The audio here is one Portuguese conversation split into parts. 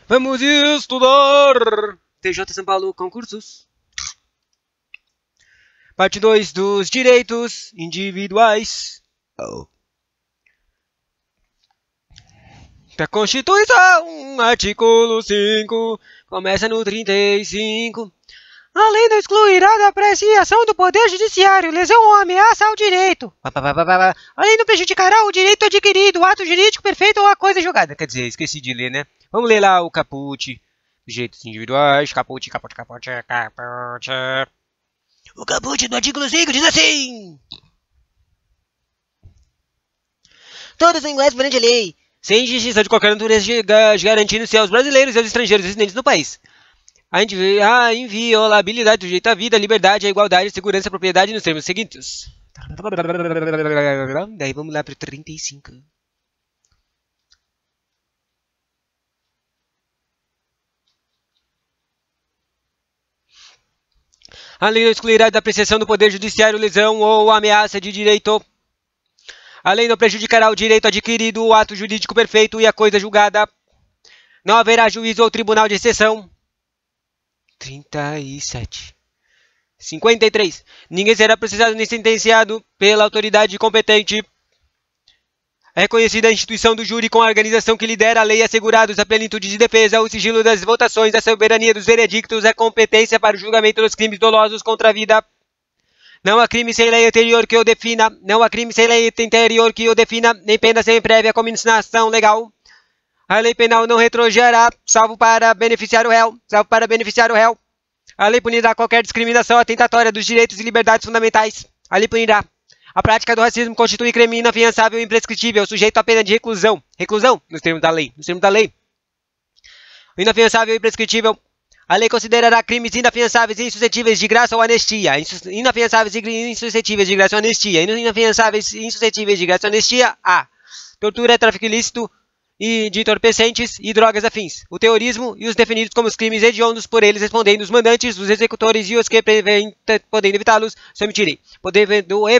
Vamos estudar! TJ São Paulo Concursos. Parte 2 dos direitos individuais. Da Constituição, artigo 5, começa no 35. A lei não excluirá da apreciação do Poder Judiciário lesão ou ameaça ao direito. A lei não prejudicará o direito adquirido, o ato jurídico perfeito ou a coisa julgada. Quer dizer, esqueci de ler, né? Vamos ler lá o caput. Direitos individuais, caput. O caput do artigo 5 diz assim: todos os ingleses perante a lei, sem distinção de qualquer natureza, garantindo-se aos brasileiros e aos estrangeiros residentes no país a inviolabilidade do direito à vida, à liberdade, à igualdade, à segurança e à propriedade nos termos seguintes. Daí vamos lá para o 35. A lei não excluirá da apreciação do Poder Judiciário lesão ou ameaça de direito. A lei não prejudicará o direito adquirido, o ato jurídico perfeito e a coisa julgada. Não haverá juízo ou tribunal de exceção. 37. 53. Ninguém será processado nem sentenciado pela autoridade competente. É reconhecida a instituição do júri com a organização que lidera a lei, assegurados a plenitude de defesa, o sigilo das votações, a soberania dos veredictos, a competência para o julgamento dos crimes dolosos contra a vida. Não há crime sem lei anterior que o defina. Não há crime sem lei anterior que o defina, nem pena sem prévia cominação legal. A lei penal não retrogerá, salvo para beneficiar o réu. A lei punirá qualquer discriminação atentatória dos direitos e liberdades fundamentais. A lei punirá. A prática do racismo constitui crime inafiançável e imprescritível, sujeito à pena de reclusão. Reclusão, nos termos da lei. Inafiançável e imprescritível. A lei considerará crimes inafiançáveis e insuscetíveis de graça ou anistia. Inafiançáveis e insuscetíveis de graça ou anistia. Inafiançáveis e insuscetíveis de graça ou anistia. A. Tortura, tráfico ilícito e de entorpecentes e drogas afins. O terrorismo e os definidos como os crimes hediondos por eles respondendo os mandantes, os executores e os que podendo evitá-los se omitirem. Podendo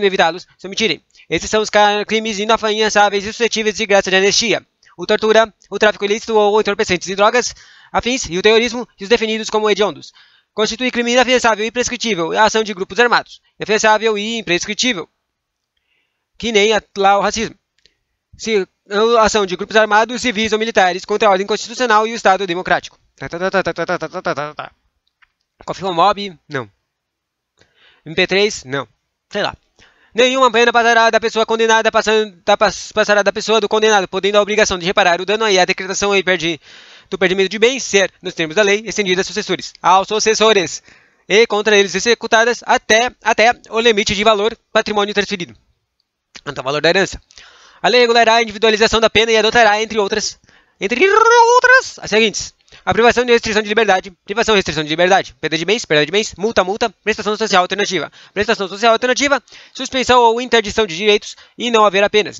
evitá-los se omitirem. Esses são os crimes inafiançáveis e suscetíveis de graça de anistia. O tortura, o tráfico ilícito ou entorpecentes e drogas afins e o terrorismo e os definidos como hediondos. Constitui crime inafiançável e imprescritível a ação de grupos armados. Inafiançável e imprescritível. Que nem lá o racismo. A ação de grupos armados, civis ou militares contra a ordem constitucional e o Estado democrático. Coffee Mob? Não. MP3? Não. Sei lá. Nenhuma pena passará da pessoa condenada, passará da pessoa do condenado, podendo a obrigação de reparar o dano e a decretação do perdimento de bens ser, nos termos da lei, estendida aos sucessores e contra eles executadas até o limite de valor patrimônio transferido. Quanto ao valor da herança. A lei regulará a individualização da pena e adotará, entre outras, as seguintes: a privação de restrição de liberdade, perda de bens, multa, prestação social alternativa, suspensão ou interdição de direitos e não haverá penas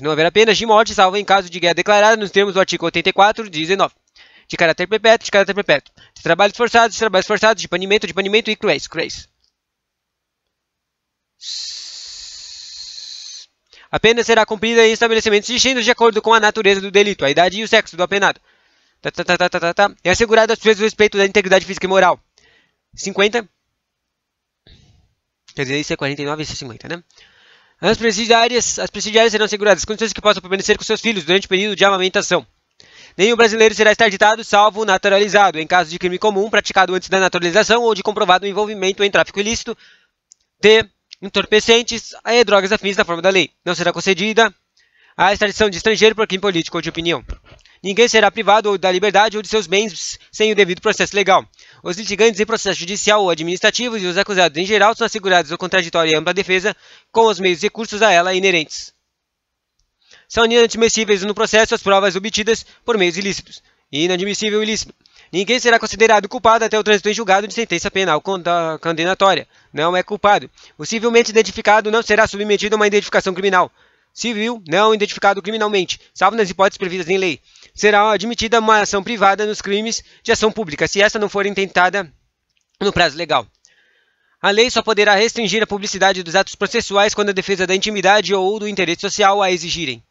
de morte, salvo em caso de guerra declarada nos termos do artigo 84, 19, de caráter perpétuo, de trabalhos forçados, de banimento e cruéis. A pena será cumprida em estabelecimentos distintos de acordo com a natureza do delito, a idade e o sexo do apenado. É assegurado aos presos o respeito da integridade física e moral. 50. Quer dizer, isso é 49 e isso é 50, né? As presidiárias serão asseguradas condições que possam permanecer com seus filhos durante o período de amamentação. Nenhum brasileiro será extraditado, salvo naturalizado, em caso de crime comum praticado antes da naturalização ou de comprovado envolvimento em tráfico ilícito de entorpecentes e drogas afins da forma da lei. Não será concedida a extradição de estrangeiro por crime político ou de opinião. Ninguém será privado da liberdade ou de seus bens sem o devido processo legal. Os litigantes em processo judicial ou administrativo e os acusados em geral são assegurados ao contraditório e ampla defesa com os meios e recursos a ela inerentes. São inadmissíveis no processo as provas obtidas por meios ilícitos. Inadmissível o ilícito. Ninguém será considerado culpado até o trânsito em julgado de sentença penal condenatória. Não é culpado. O civilmente identificado não será submetido a uma identificação criminal. Civil não identificado criminalmente, salvo nas hipóteses previstas em lei. Será admitida uma ação privada nos crimes de ação pública, se esta não for intentada no prazo legal. A lei só poderá restringir a publicidade dos atos processuais quando a defesa da intimidade ou do interesse social a exigirem.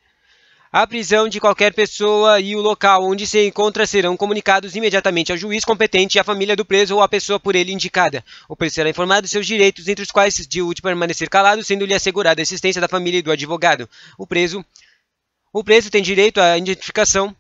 A prisão de qualquer pessoa e o local onde se encontra serão comunicados imediatamente ao juiz competente e à família do preso ou à pessoa por ele indicada. O preso será informado de seus direitos, entre os quais de permanecer calado, sendo-lhe assegurada a assistência da família e do advogado. O preso tem direito à identificação.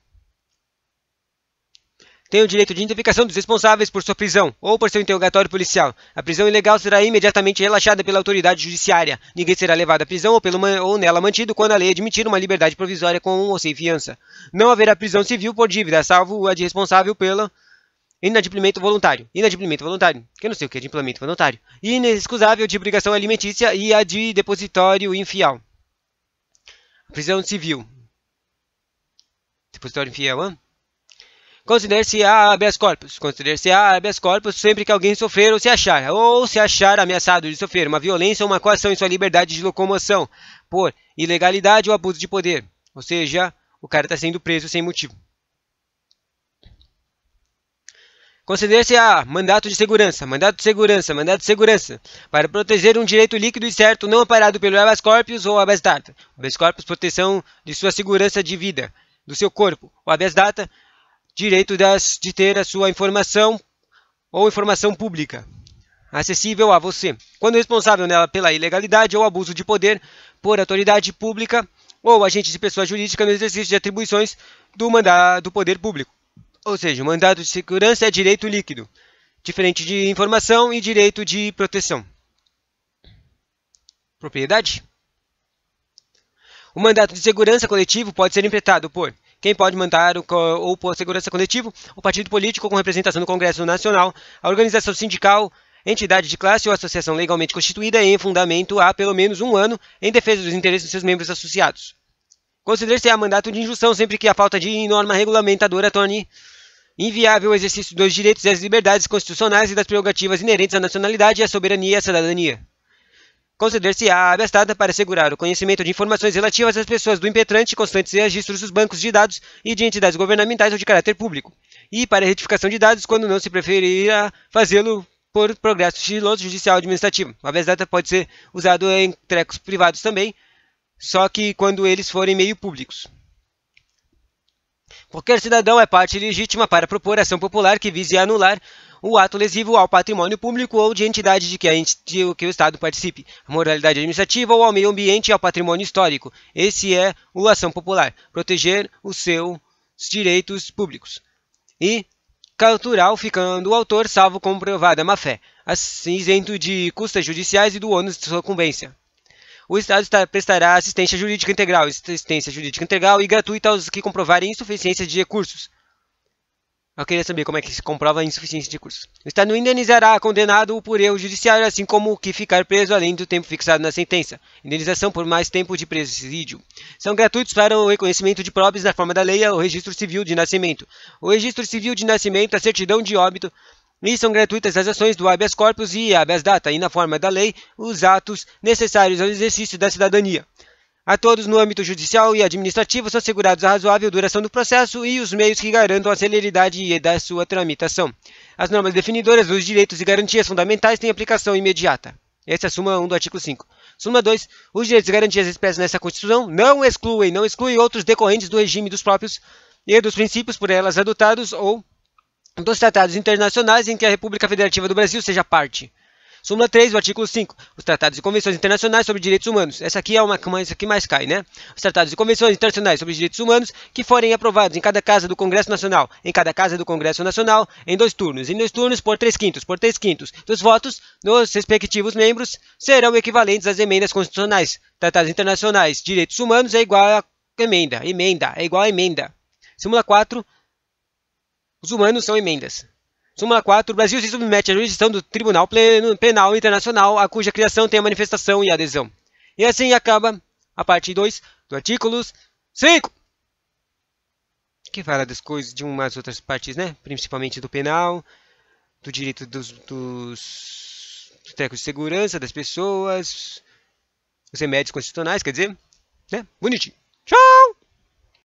Tem o direito de identificação dos responsáveis por sua prisão ou por seu interrogatório policial. A prisão ilegal será imediatamente relaxada pela autoridade judiciária. Ninguém será levado à prisão ou nela mantido quando a lei admitir uma liberdade provisória com ou sem fiança. Não haverá prisão civil por dívida, salvo a de responsável pelo inadimplemento voluntário. Inadimplemento voluntário, que eu não sei o que é adimplemento voluntário. Inexcusável de obrigação alimentícia e a de depositório infiel. Prisão civil. Depositório infiel, hein? Considere-se-á habeas corpus. Considere-se-á habeas corpus sempre que alguém sofrer ou se achar ameaçado de sofrer uma violência ou uma coação em sua liberdade de locomoção por ilegalidade ou abuso de poder. Ou seja, o cara está sendo preso sem motivo. Considere-se-á mandato de segurança. Mandato de segurança. Mandato de segurança. Para proteger um direito líquido e certo não amparado pelo habeas corpus ou habeas data. Habeas corpus, proteção de sua segurança de vida, do seu corpo. O habeas data, direito de ter a sua informação ou informação pública acessível a você, quando responsável nela pela ilegalidade ou abuso de poder por autoridade pública ou agente de pessoa jurídica no exercício de atribuições do poder público. Ou seja, o mandato de segurança é direito líquido, diferente de informação e direito de proteção. Propriedade. O mandato de segurança coletivo pode ser impetrado por quem pode mandar ou por segurança coletivo, o partido político com representação no Congresso Nacional, a organização sindical, entidade de classe ou associação legalmente constituída em fundamento há pelo menos um ano em defesa dos interesses de seus membros associados. Considera-se-á mandato de injunção sempre que a falta de norma regulamentadora torne inviável o exercício dos direitos e das liberdades constitucionais e das prerrogativas inerentes à nacionalidade, à soberania e à cidadania. Considera-se-á habeas data para assegurar o conhecimento de informações relativas às pessoas do impetrante constantes em registros dos bancos de dados e de entidades governamentais ou de caráter público, e para a retificação de dados quando não se preferirá fazê-lo por progresso sigiloso judicial administrativo. O habeas data pode ser usado em trecos privados também, só que quando eles forem meio públicos. Qualquer cidadão é parte legítima para propor ação popular que vise anular o ato lesivo ao patrimônio público ou de entidade de que o Estado participe, à moralidade administrativa ou ao meio ambiente e ao patrimônio histórico. Esse é o ação popular, proteger os seus direitos públicos. E cultural, ficando o autor salvo comprovada má-fé, assim isento de custas judiciais e do ônus de sucumbência. O Estado prestará assistência jurídica integral e gratuita aos que comprovarem insuficiência de recursos. Eu queria saber como é que se comprova a insuficiência de recursos. O Estado indenizzará condenado por erro judiciário, assim como o que ficar preso além do tempo fixado na sentença. Indenização por mais tempo de presídio. São gratuitos para o reconhecimento de próprios na forma da lei o registro civil de nascimento. O registro civil de nascimento, a certidão de óbito, e são gratuitas as ações do habeas corpus e habeas data, e na forma da lei, os atos necessários ao exercício da cidadania. A todos no âmbito judicial e administrativo são assegurados a razoável duração do processo e os meios que garantam a celeridade da sua tramitação. As normas definidoras dos direitos e garantias fundamentais têm aplicação imediata. Essa é a súmula 1 do artigo 5. Súmula 2. Os direitos e garantias expressos nessa Constituição não excluem outros decorrentes do regime dos próprios e dos princípios por elas adotados ou dos tratados internacionais em que a República Federativa do Brasil seja parte. Súmula 3 do artigo 5. Os tratados e convenções internacionais sobre direitos humanos. Essa aqui é essa que mais cai, né? Os tratados e convenções internacionais sobre direitos humanos que forem aprovados em cada casa do Congresso Nacional, em 2 turnos. Em 2 turnos por 3/5 dos votos dos respectivos membros serão equivalentes às emendas constitucionais. Tratados internacionais, direitos humanos é igual a emenda. Emenda é igual a emenda. Súmula 4. Os humanos são emendas. Súmula 4. O Brasil se submete à jurisdição do Tribunal Penal Internacional, a cuja criação tem a manifestação e adesão. E assim acaba a parte 2 do artigo 5. Que fala das coisas de umas outras partes, né? Principalmente do penal, do direito dos trecos de segurança das pessoas, os remédios constitucionais, quer dizer, né? Bonitinho.